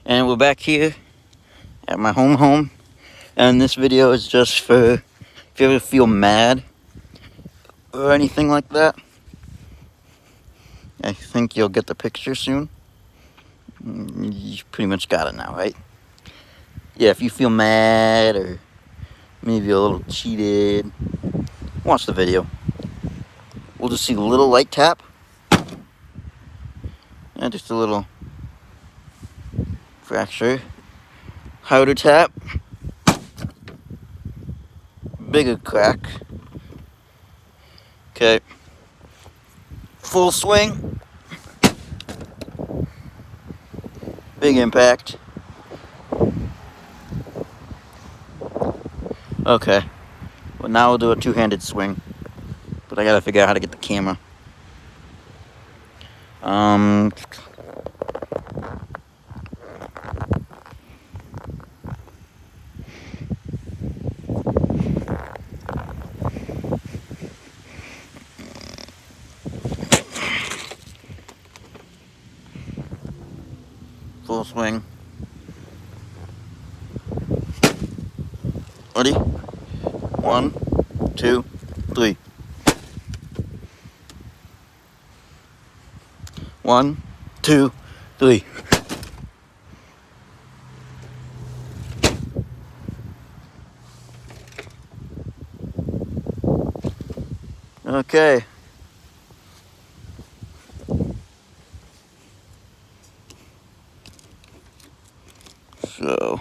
And we're back here at my home. And this video is just for if you ever feel mad or anything like that. I think you'll get the picture soon. You pretty much got it now, right? Yeah, if you feel mad or maybe a little cheated, watch the video. We'll just see a little light tap. And just a little fracture. Harder tap. Bigger crack. Okay. Full swing. Big impact. Okay. Well, now we'll do a two-handed swing. But I gotta figure out how to get the camera. Full swing. Ready? 1, 2, 3. 1, 2, 3. Okay. So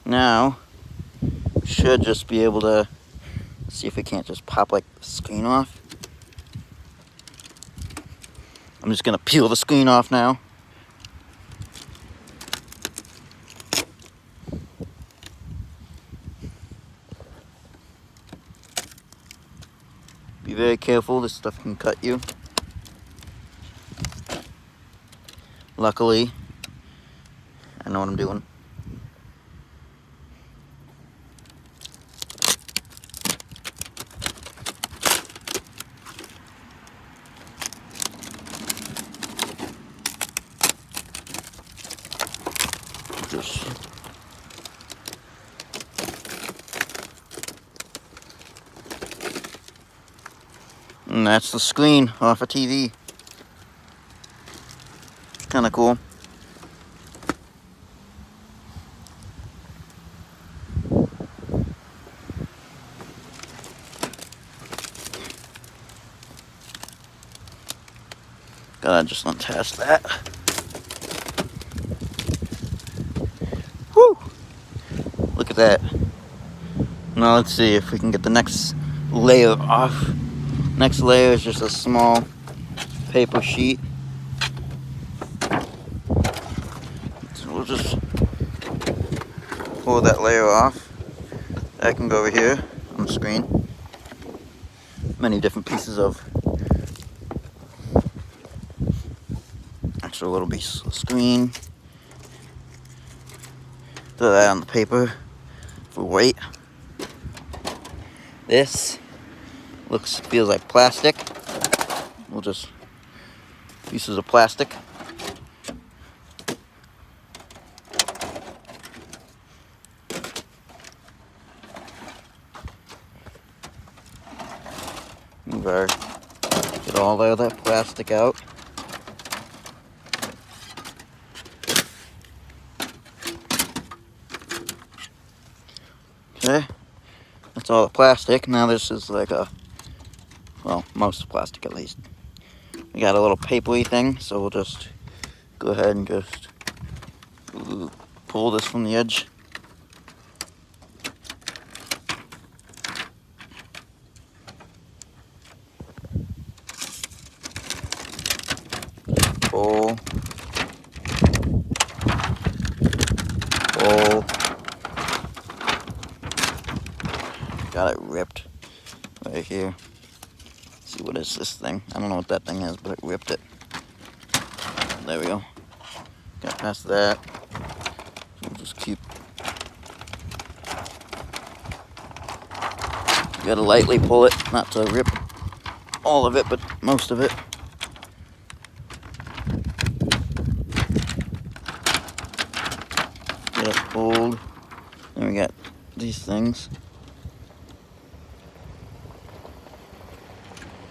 now we should just be able to see if we can't just pop like the screen off. I'm just gonna peel the screen off now. Be very careful, this stuff can cut you. Luckily, I know what I'm doing. And that's the screen off a TV. It's kind of cool. Gotta just untest that. Woo! Look at that. Now let's see if we can get the next layer off. Next layer is just a small paper sheet. So we'll just pull that layer off. That can go over here on the screen. Many different pieces of extra little piece of screen. Throw that on the paper for weight. This feels like plastic. We'll just pieces of plastic. Get all of that plastic out. Okay, that's all the plastic. Now this is like a, well, most plastic at least. We got a little papery thing, so we'll just go ahead and just pull this from the edge. Pull. Pull. Got it ripped right here. Let's see, what is this thing? I don't know what that thing is, but it ripped it. There we go. Got past that. We'll just keep. You gotta lightly pull it, not to rip all of it, but most of it. Get it pulled. Then we got these things.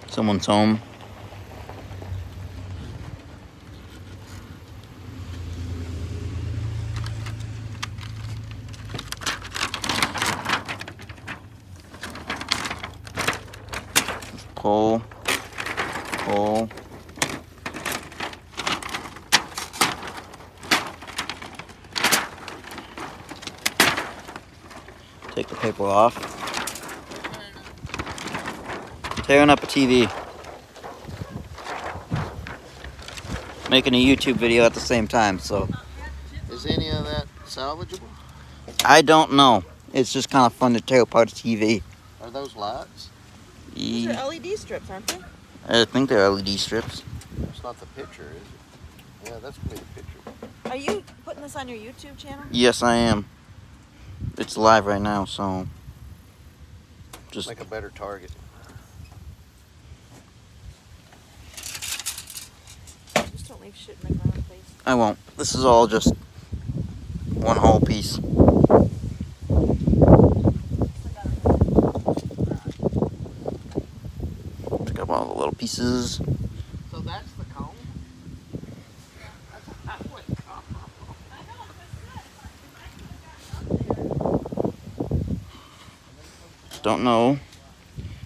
Someone's home. Pull. Pull. Take the paper off. Tearing up a TV. Making a YouTube video at the same time, so. Is any of that salvageable? I don't know. It's just kind of fun to tear apart a TV. Are those lights? These are LED strips, aren't they? I think they're LED strips. It's not the picture, is it? Yeah, that's gonna be the picture. Are you putting this on your YouTube channel? Yes, I am. It's live right now, so. Just Make a better target. Just don't leave shit in the ground, please. I won't. This is all just one whole piece. Pick up all the little pieces. So that's the cone? That's what Don't know.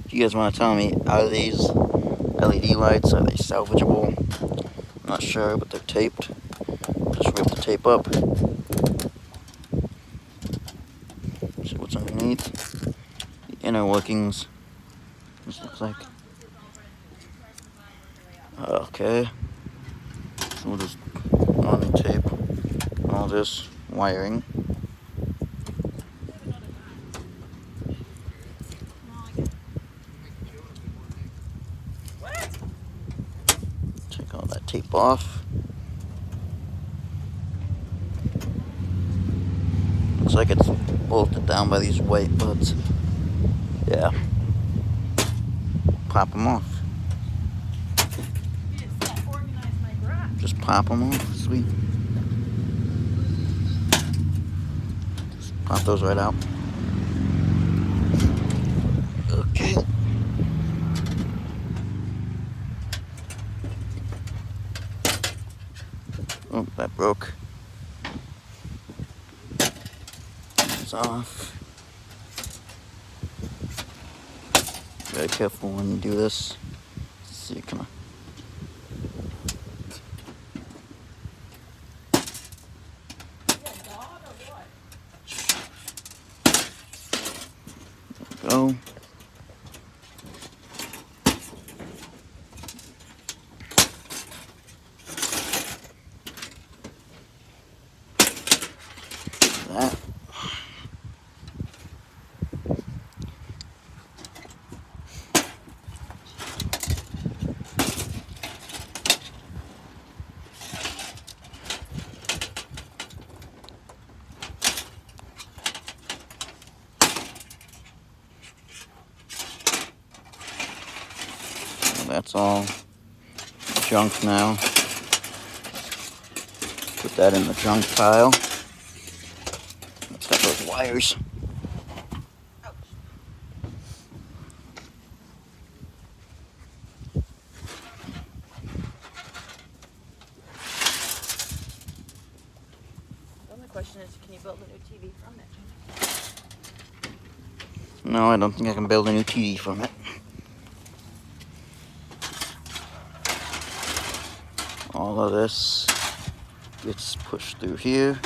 If you guys want to tell me, are these LED lights? Are they salvageable? I'm not sure, but they're taped. Just rip the tape up. See what's underneath. The inner workings. This looks like. Okay. So we'll just tape all this wiring. Take all that tape off. Looks like it's bolted down by these white buds. Yeah. Pop them off. Just pop them off. Sweet. Just pop those right out. Okay. Oh, that broke. It's off. Very careful when you do this. So you kind of. Go. That. That's all junk now. Put that in the junk pile. Let's got those wires. The only question is, can you build a new TV from it? No, I don't think I can build a new TV from it. All of this gets pushed through here.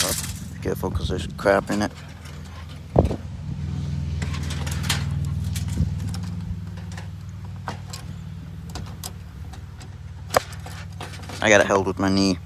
Oh, be careful because there's crap in it. I got it held with my knee.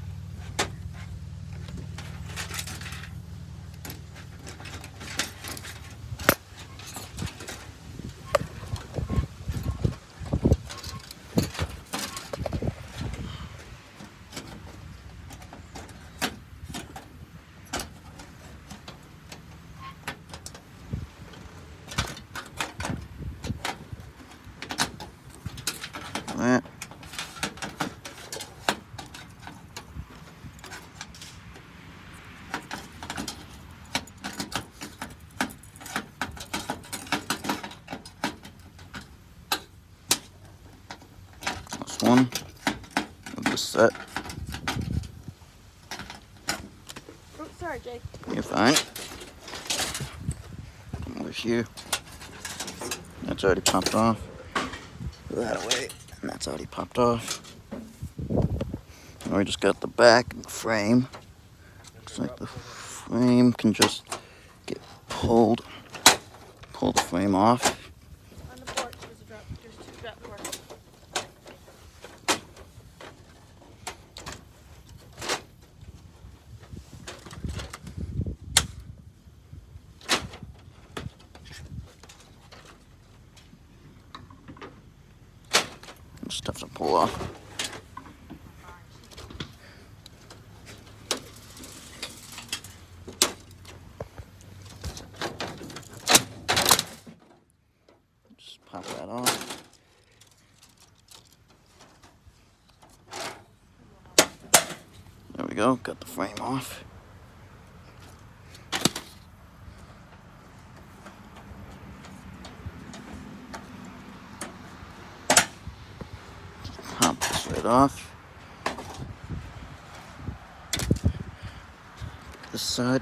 set. Oh, sorry, Jake. You're fine. Come with you. That's already popped off. Put that away. And that's already popped off. And we just got the back and the frame. Looks like the frame can just get pulled. Pull the frame off. On the porch, there's two drop doors. Stuff to pull off. Just pop that off. There we go, got the frame off. Pop this right off. This side.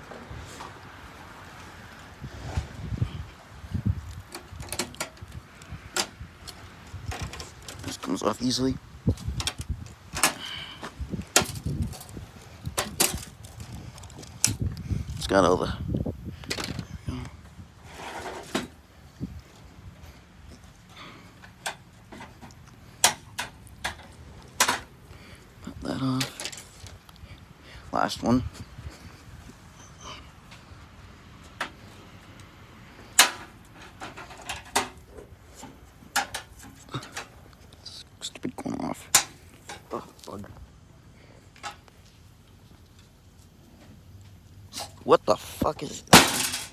This comes off easily. It's got all the. Pop that off. Last one. Stupid corner off. Oh, bug. What the fuck is that?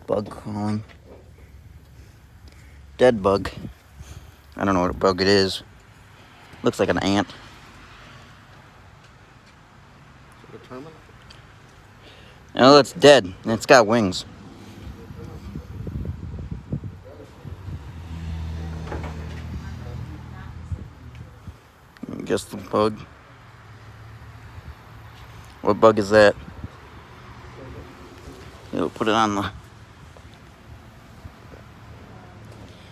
Bug crawling. Dead bug. I don't know what bug it is. Looks like an ant. Is it a terminal? No, it's dead. And it's got wings. I guess the bug. What bug is that? We'll put it on the.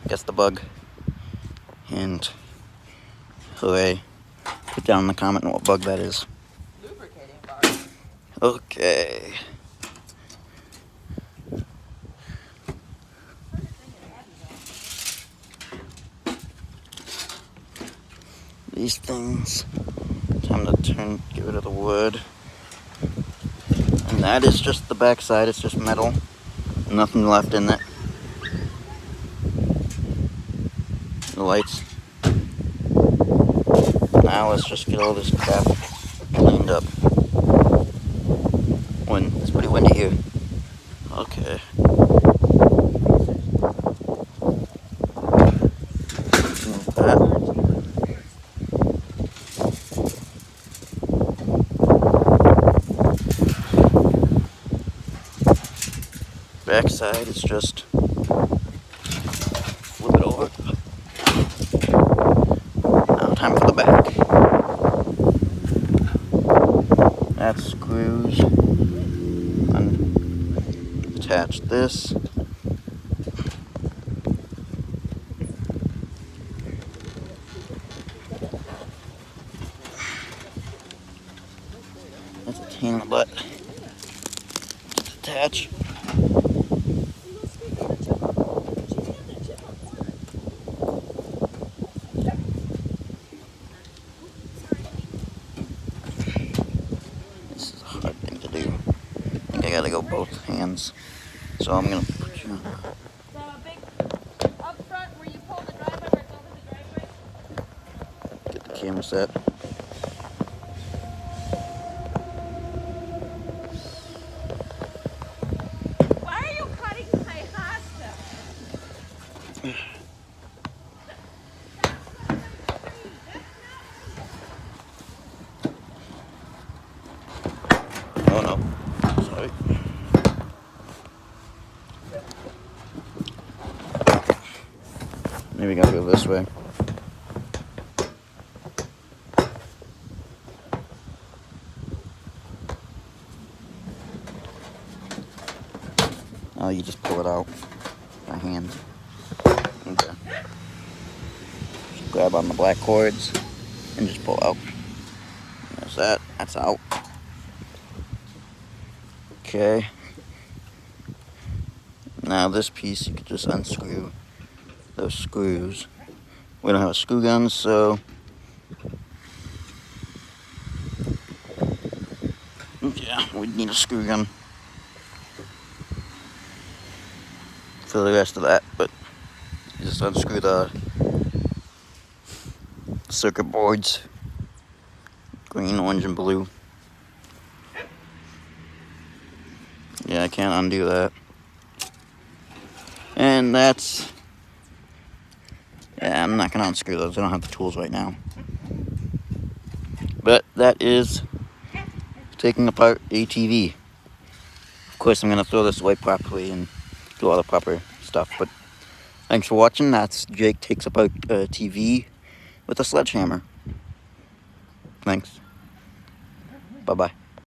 Guess the bug. And hooray. Put down in the comment what bug that is. Lubricating bar. Okay. These things. Time to get rid of the wood. And that is just the back side, it's just metal. Nothing left in it. The lights. Now let's just get all this crap cleaned up. It's pretty windy here. Okay. Move that. Back side is just flip it over. Now time for the back. That screws. Attach this. That's a pain in the butt. Attach. This is a hard thing to do. I think I gotta go both hands. So I'm gonna put you on. So a big up front where you pull the driveway where it's over the driveway. Get the camera set. Why are you cutting my hosta? Oh no. Sorry. Maybe I gotta go this way. Now you just pull it out by hand. Okay. Just grab on the black cords and just pull out. There's that. That's out. Okay. Now this piece you could just unscrew those screws. We don't have a screw gun, so yeah, we'd need a screw gun for the rest of that, but you just unscrew the circuit boards, green, orange, and blue. Yeah, I can't undo that. And that's, yeah, I'm not gonna unscrew those. I don't have the tools right now. But that is taking apart ATV. Of course, I'm gonna throw this away properly and do all the proper stuff. But thanks for watching. That's Jake takes apart TV with a sledgehammer. Thanks. Bye-bye.